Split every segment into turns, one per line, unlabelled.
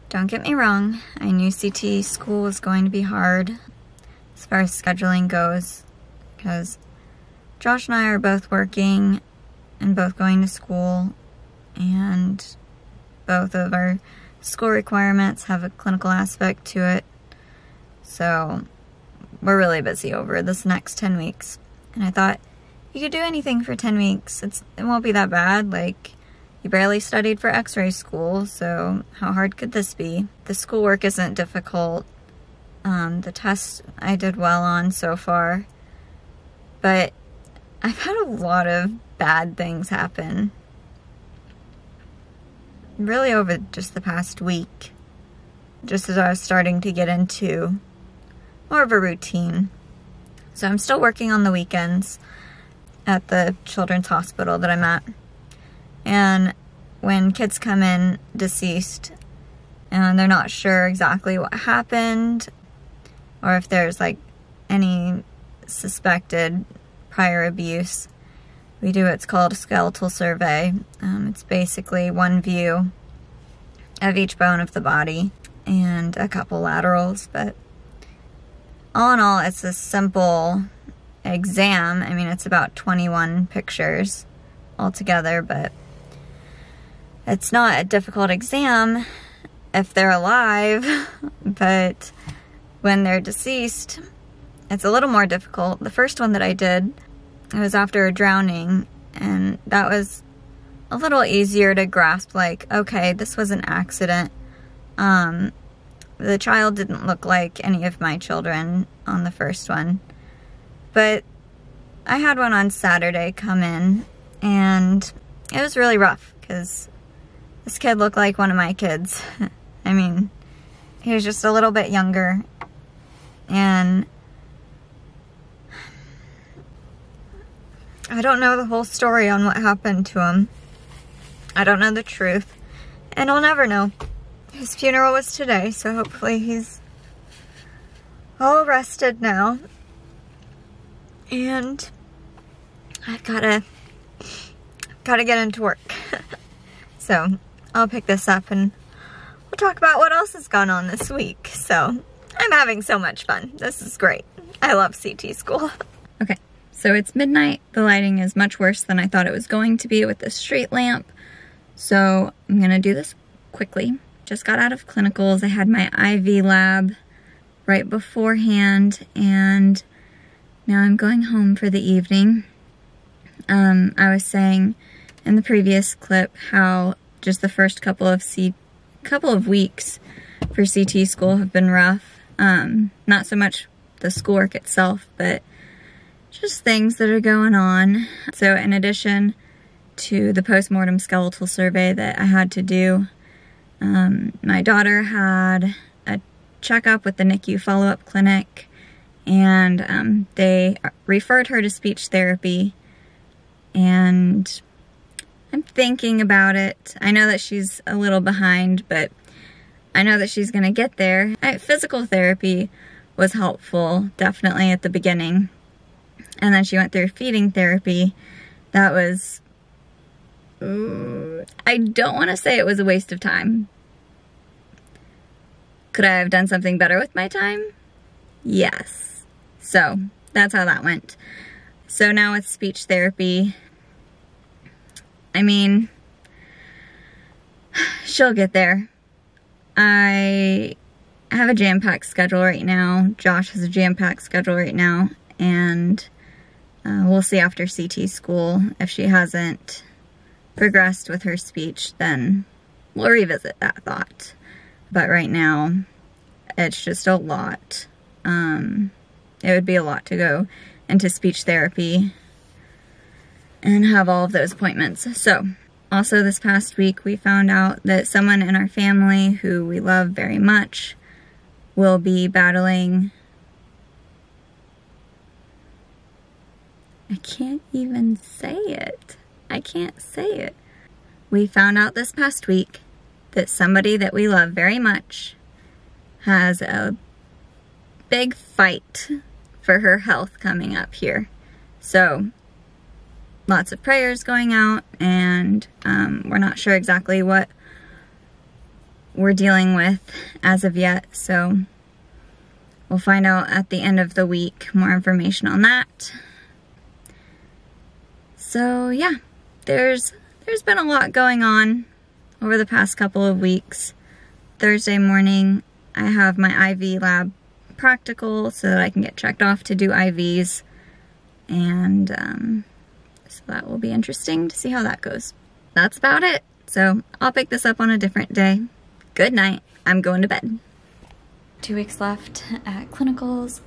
Don't get me wrong, I knew CT school was going to be hard as far as scheduling goes, because Josh and I are both working and both going to school, and both of our school requirements have a clinical aspect to it. So we're really busy over this next 10 weeks. And I thought, you could do anything for 10 weeks. It won't be that bad. Like, you barely studied for x-ray school, so how hard could this be? The schoolwork isn't difficult. The tests I did well on so far. But I've had a lot of bad things happen. Really over just the past week. Just as I was starting to get into more of a routine. So I'm still working on the weekends at the children's hospital that I'm at. And when kids come in deceased and they're not sure exactly what happened, or if there's like any suspected prior abuse, we do what's called a skeletal survey. It's basically one view of each bone of the body and a couple laterals, but all in all, it's a simple exam. I mean, it's about 21 pictures altogether, but it's not a difficult exam if they're alive, but when they're deceased, it's a little more difficult. The first one that I did, it was after a drowning, and that was a little easier to grasp, like, okay, this was an accident. The child didn't look like any of my children on the first one, but I had one on Saturday come in, and it was really rough, because this kid looked like one of my kids. I mean, he was just a little bit younger, and I don't know the whole story on what happened to him. I don't know the truth, and I'll never know. His funeral was today, so hopefully he's all rested now. And I've gotta get into work. So I'll pick this up and we'll talk about what else has gone on this week. So I'm having so much fun. This is great. I love CT school. Okay, so it's midnight. The lighting is much worse than I thought it was going to be with the street lamp. So I'm gonna do this quickly. Just got out of clinicals. I had my IV lab right beforehand, and now I'm going home for the evening. I was saying in the previous clip how just the first couple of weeks for CT school have been rough. Not so much the schoolwork itself, but just things that are going on. So in addition to the postmortem skeletal survey that I had to do, my daughter had a checkup with the NICU follow-up clinic, and they referred her to speech therapy, and I'm thinking about it. I know that she's a little behind, but I know that she's gonna get there. Physical therapy was helpful, definitely at the beginning, and then she went through feeding therapy. That was, I don't want to say it was a waste of time. Could I have done something better with my time? Yes. So that's how that went. So now with speech therapy, I mean, she'll get there. I have a jam-packed schedule right now. Josh has a jam-packed schedule right now, and we'll see after CT school. If she hasn't progressed with her speech, then we'll revisit that thought. But right now, it's just a lot. It would be a lot to go into speech therapy and have all of those appointments. So, also this past week, we found out that someone in our family who we love very much will be battling, I can't even say it. I can't say it. We found out this past week that somebody that we love very much has a big fight for her health coming up here. So lots of prayers going out, and we're not sure exactly what we're dealing with as of yet, so we'll find out at the end of the week more information on that. So yeah, there's been a lot going on over the past couple of weeks. Thursday morning, I have my IV lab practical so that I can get checked off to do IVs, and so that will be interesting to see how that goes. That's about it. So I'll pick this up on a different day. Good night. I'm going to bed. 2 weeks left at clinicals,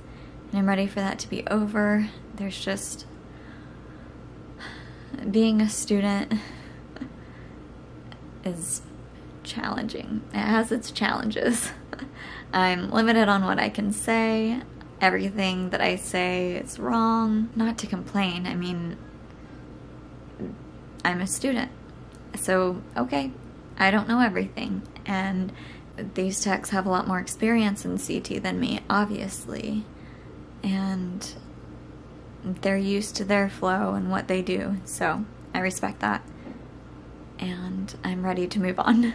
and I'm ready for that to be over. There's just, being a student is challenging. It has its challenges. I'm limited on what I can say. Everything that I say is wrong. Not to complain, I mean, I'm a student. So, okay, I don't know everything. And these techs have a lot more experience in CT than me, obviously. And they're used to their flow and what they do. So, I respect that. And I'm ready to move on.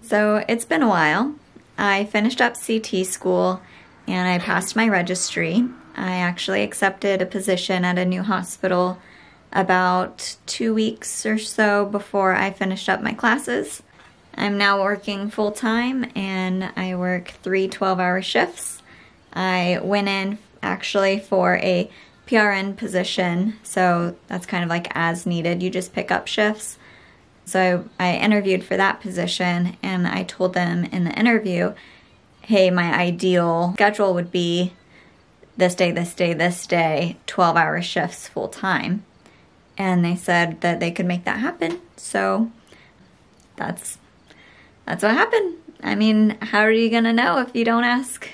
So, it's been a while. I finished up CT school and I passed my registry. I actually accepted a position at a new hospital about 2 weeks or so before I finished up my classes. I'm now working full-time, and I work 3 12-hour shifts. I went in actually for a PRN position, so that's kind of like as needed. You just pick up shifts. So I interviewed for that position, and I told them in the interview, hey, my ideal schedule would be this day, this day, this day, 12-hour shifts full-time. And they said that they could make that happen. So that's what happened. I mean, how are you gonna know if you don't ask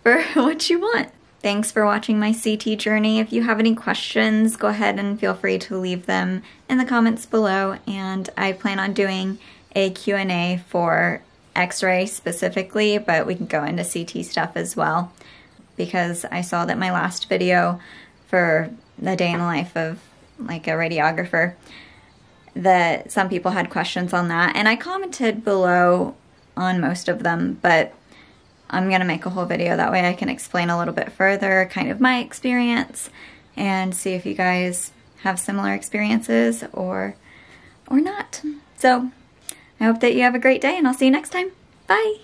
for what you want? Thanks for watching my CT journey. If you have any questions, go ahead and feel free to leave them in the comments below. And I plan on doing a Q&A for X-ray specifically, but we can go into CT stuff as well, because I saw that my last video for the day in the life of like a radiographer, that some people had questions on that, and I commented below on most of them, but I'm gonna make a whole video that way I can explain a little bit further kind of my experience and see if you guys have similar experiences or not. So I hope that you have a great day, and I'll see you next time. Bye.